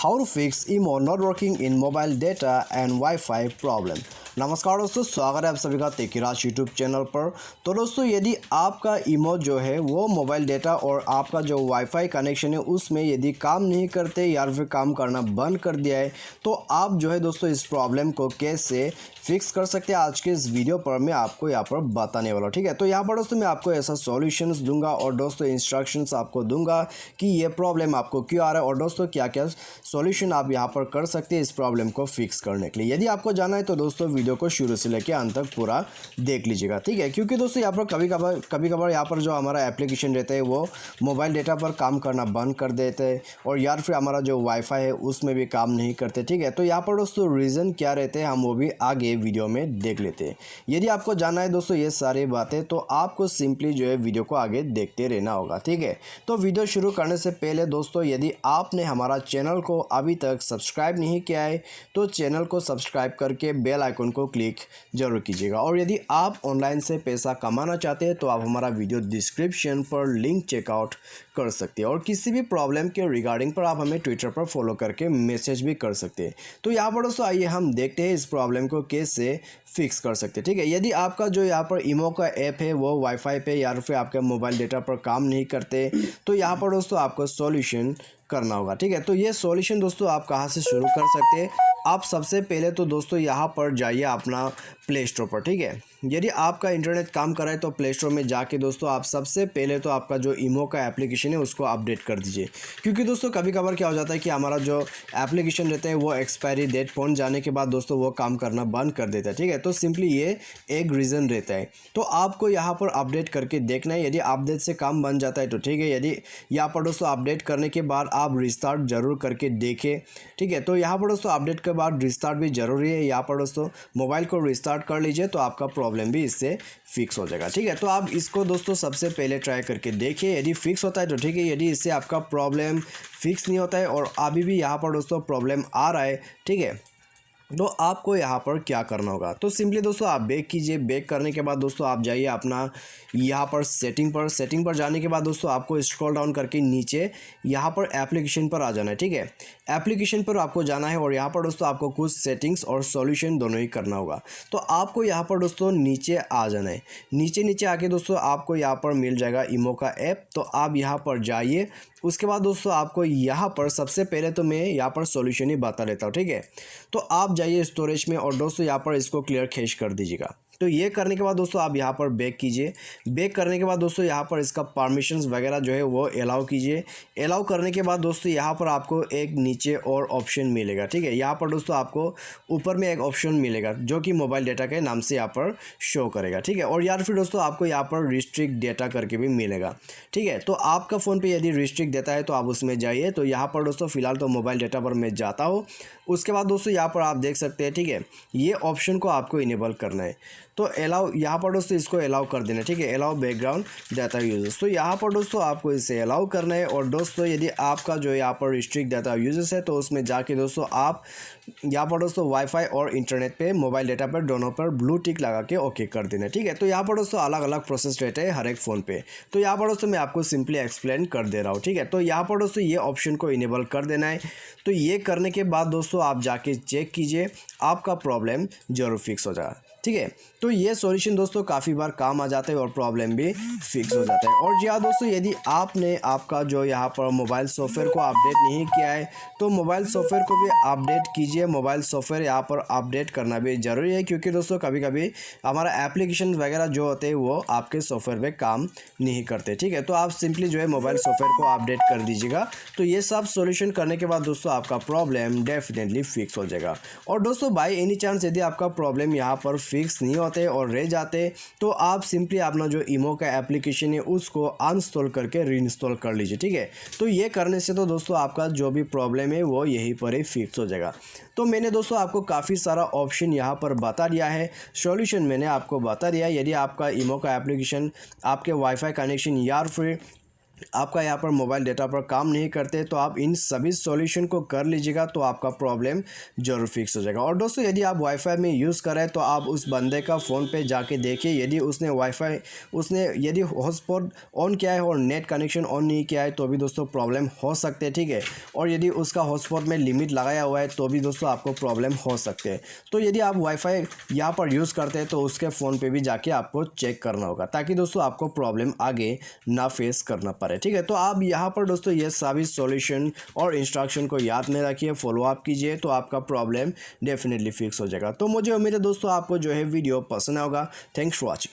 How to fix IMO not working in mobile data and Wi-Fi problem। नमस्कार दोस्तों, स्वागत है आप सभी का तेकीराज यूट्यूब चैनल पर। तो दोस्तों, यदि आपका IMO जो है वो मोबाइल डेटा और आपका जो वाईफाई कनेक्शन है उसमें यदि काम नहीं करते या फिर काम करना बंद कर दिया है, तो आप जो है दोस्तों इस प्रॉब्लम को कैसे फिक्स कर सकते हैं, आज के इस वीडियो पर मैं आपको यहाँ पर बताने वाला हूँ। ठीक है, तो यहाँ पर दोस्तों मैं आपको ऐसा सॉल्यूशंस दूंगा और दोस्तों इंस्ट्रक्शंस आपको दूंगा कि ये प्रॉब्लम आपको क्यों आ रहा है और दोस्तों क्या क्या सॉल्यूशन आप यहाँ पर कर सकते हैं इस प्रॉब्लम को फिक्स करने के लिए। यदि आपको जाना है तो दोस्तों वीडियो को शुरू से लेकर अंत तक पूरा देख लीजिएगा। ठीक है, क्योंकि दोस्तों यहाँ पर कभी कभार यहाँ पर जो हमारा एप्लीकेशन रहता है वो मोबाइल डेटा पर काम करना बंद कर देते हैं और या फिर हमारा जो वाईफाई है उसमें भी काम नहीं करते। ठीक है, तो यहाँ पर दोस्तों रीज़न क्या रहते हैं हम वो भी आगे वीडियो में देख लेते हैं। यदि आपको जानना है दोस्तों ये सारी बातें, तो आपको सिंपली जो है वीडियो को आगे देखते रहना होगा। ठीक है, तो वीडियो शुरू करने से पहले दोस्तों यदि आपने हमारा चैनल को अभी तक सब्सक्राइब नहीं किया है तो चैनल को सब्सक्राइब करके बेल आइकन को क्लिक जरूर कीजिएगा। और यदि आप ऑनलाइन से पैसा कमाना चाहते हैं तो आप हमारा वीडियो डिस्क्रिप्शन पर लिंक चेकआउट कर सकते हैं और किसी भी प्रॉब्लम के रिगार्डिंग पर आप हमें ट्विटर पर फॉलो करके मैसेज भी कर सकते हैं। तो यहाँ पर दोस्तों आइए हम देखते हैं इस प्रॉब्लम को कैसे फिक्स कर सकते हैं। ठीक है, यदि आपका जो यहाँ पर IMO का ऐप है वो वाईफाई पे या फिर आपके मोबाइल डेटा पर काम नहीं करते, तो यहाँ पर दोस्तों आपको सॉल्यूशन करना होगा। ठीक है, तो ये सॉल्यूशन दोस्तों आप कहाँ से शुरू कर सकते हैं। आप सबसे पहले तो दोस्तों यहाँ पर जाइए अपना प्ले स्टोर पर। ठीक है, यदि आपका इंटरनेट काम कर रहा है तो प्ले स्टोर में जाके दोस्तों आप सबसे पहले तो आपका जो IMO का एप्लीकेशन है उसको अपडेट कर दीजिए। क्योंकि दोस्तों कभी कभार क्या हो जाता है कि हमारा जो एप्लीकेशन रहता है वो एक्सपायरी डेट पहुंच जाने के बाद दोस्तों वो काम करना बंद कर देता है। ठीक है, तो सिंपली ये एक रीज़न रहता है। तो आपको यहाँ पर अपडेट करके देखना है। यदि अपडेट से काम बन जाता है तो ठीक है, यदि यहाँ पर दोस्तों अपडेट करने के बाद आप रिस्टार्ट ज़रूर करके देखें। ठीक है, तो यहाँ पर दोस्तों अपडेट के बाद रिस्टार्ट भी ज़रूरी है। यहाँ पर दोस्तों मोबाइल को रिस्टार्ट कर लीजिए तो आपका प्रॉब्लम भी इससे फिक्स हो जाएगा। ठीक है, तो आप इसको दोस्तों सबसे पहले ट्राई करके देखिए। यदि फिक्स होता है तो ठीक है, यदि इससे आपका प्रॉब्लम फिक्स नहीं होता है और अभी भी यहाँ पर दोस्तों प्रॉब्लम आ रहा है, ठीक है, तो आपको यहाँ पर क्या करना होगा। तो सिंपली दोस्तों आप बैक कीजिए। बैक करने के बाद दोस्तों आप जाइए अपना यहाँ पर सेटिंग पर जाने के बाद दोस्तों आपको स्क्रॉल डाउन करके नीचे यहाँ पर एप्लीकेशन पर आ जाना है। ठीक है, एप्लीकेशन पर आपको जाना है और यहाँ पर दोस्तों आपको कुछ सेटिंग्स और सॉल्यूशन दोनों ही करना होगा। तो आपको यहाँ पर दोस्तों नीचे आ जाना है। नीचे आके दोस्तों आपको यहाँ पर मिल जाएगा IMO का ऐप। तो आप यहाँ पर जाइए। उसके बाद दोस्तों आपको यहाँ पर सबसे पहले तो मैं यहाँ पर सॉल्यूशन ही बता देता हूँ। ठीक है, तो आप जाइए स्टोरेज में और दोस्तों यहाँ पर इसको क्लियर कैश कर दीजिएगा। तो ये करने के बाद दोस्तों आप यहाँ पर बैक कीजिए। बैक करने के बाद दोस्तों यहाँ पर इसका परमिशंस वगैरह जो है वो अलाउ कीजिए। अलाउ करने के बाद दोस्तों यहाँ पर आपको एक नीचे और ऑप्शन मिलेगा। ठीक है, यहाँ पर दोस्तों आपको ऊपर में एक ऑप्शन मिलेगा जो कि मोबाइल डेटा के नाम से यहाँ पर शो करेगा। ठीक है, और यार फिर दोस्तों आपको यहाँ पर रिस्ट्रिक्ट डेटा करके भी मिलेगा। ठीक है, तो आपका फ़ोन पे यदि रिस्ट्रिक्ट देता है तो आप उसमें जाइए। तो यहाँ पर दोस्तों फिलहाल तो मोबाइल डेटा पर मैं जाता हूँ। उसके बाद दोस्तों यहाँ पर आप देख सकते हैं, ठीक है, ये ऑप्शन को आपको इनेबल करना है। तो अलाउ यहाँ पर दोस्तों इसको अलाउ कर देना। ठीक है, अलाउ बैकग्राउंड डाटा यूजर्स, तो यहाँ पर दोस्तों आपको इसे अलाउ करना है। और दोस्तों यदि आपका जो यहाँ पर रिस्ट्रिक्ट डाटा यूजर्स है तो उसमें जाके दोस्तों आप यहाँ पर दोस्तों वाईफाई और इंटरनेट पे मोबाइल डेटा पर दोनों पर ब्लू टिक लगा के ओके कर देना। ठीक है, तो यहाँ पर दोस्तों अलग अलग प्रोसेस रहते हैं हर एक फ़ोन पे। तो यहाँ पर दोस्तों मैं आपको सिंपली एक्सप्लेन कर दे रहा हूँ। ठीक है, तो यहाँ पर दोस्तों ये ऑप्शन को इनेबल कर देना है। तो ये करने के बाद दोस्तों आप जाके चेक कीजिए, आपका प्रॉब्लम ज़रूर फिक्स हो जाएगा। ठीक है, तो ये सॉल्यूशन दोस्तों काफ़ी बार काम आ जाता है और प्रॉब्लम भी फिक्स हो जाता है। और जी हाँ दोस्तों, यदि आपने आपका जो यहाँ पर मोबाइल सॉफ्टवेयर को अपडेट नहीं किया है तो मोबाइल सॉफ्टवेयर को भी अपडेट कीजिए। मोबाइल सॉफ्टवेयर यहाँ पर अपडेट करना भी ज़रूरी है, क्योंकि दोस्तों कभी कभी हमारा एप्लीकेशन वगैरह जो होते हैं वो आपके सॉफ्टवेयर पे काम नहीं करते। ठीक है, तो आप सिंपली जो है मोबाइल सॉफ्टवेयर को अपडेट कर दीजिएगा। तो ये सब सॉल्यूशन करने के बाद दोस्तों आपका प्रॉब्लम डेफिनेटली फिक्स हो जाएगा। और दोस्तों बाय एनी चांस यदि आपका प्रॉब्लम यहाँ पर फिक्स नहीं होते और रह जाते तो आप सिंपली अपना जो IMO का एप्लीकेशन है उसको अनइंस्टॉल करके रीइंस्टॉल कर लीजिए। ठीक है, तो ये करने से तो दोस्तों आपका जो भी प्रॉब्लम है वो यहीं पर ही फिक्स हो जाएगा। तो मैंने दोस्तों आपको काफ़ी सारा ऑप्शन यहाँ पर बता दिया है, सॉल्यूशन मैंने आपको बता दिया है। यदि आपका IMO का एप्लीकेशन आपके वाईफाई कनेक्शन या फिर आपका यहाँ पर मोबाइल डेटा पर काम नहीं करते तो आप इन सभी सॉल्यूशन को कर लीजिएगा तो आपका प्रॉब्लम ज़रूर फिक्स हो जाएगा। और दोस्तों यदि आप वाईफाई में यूज़ करें तो आप उस बंदे का फ़ोन पे जाके देखिए, यदि उसने यदि हॉटस्पॉट ऑन किया है और नेट कनेक्शन ऑन नहीं किया है तो भी दोस्तों प्रॉब्लम हो सकते हैं, ठीक है। और यदि उसका हॉटस्पॉट में लिमिट लगाया हुआ है तो भी दोस्तों आपको प्रॉब्लम हो सकते हैं। तो यदि आप वाईफाई यहाँ पर यूज़ करते हैं तो उसके फ़ोन पे भी जाके आपको चेक करना होगा, ताकि दोस्तों आपको प्रॉब्लम आगे ना फेस करना पड़े, ठीक है। तो आप यहाँ पर दोस्तों ये सभी सॉल्यूशन और इंस्ट्रक्शन को याद में रखिए, फॉलो अप कीजिए तो आपका प्रॉब्लम डेफिनेटली फिक्स हो जाएगा। तो मुझे उम्मीद है दोस्तों आपको जो है वीडियो पसंद होगा। Thanks for watching.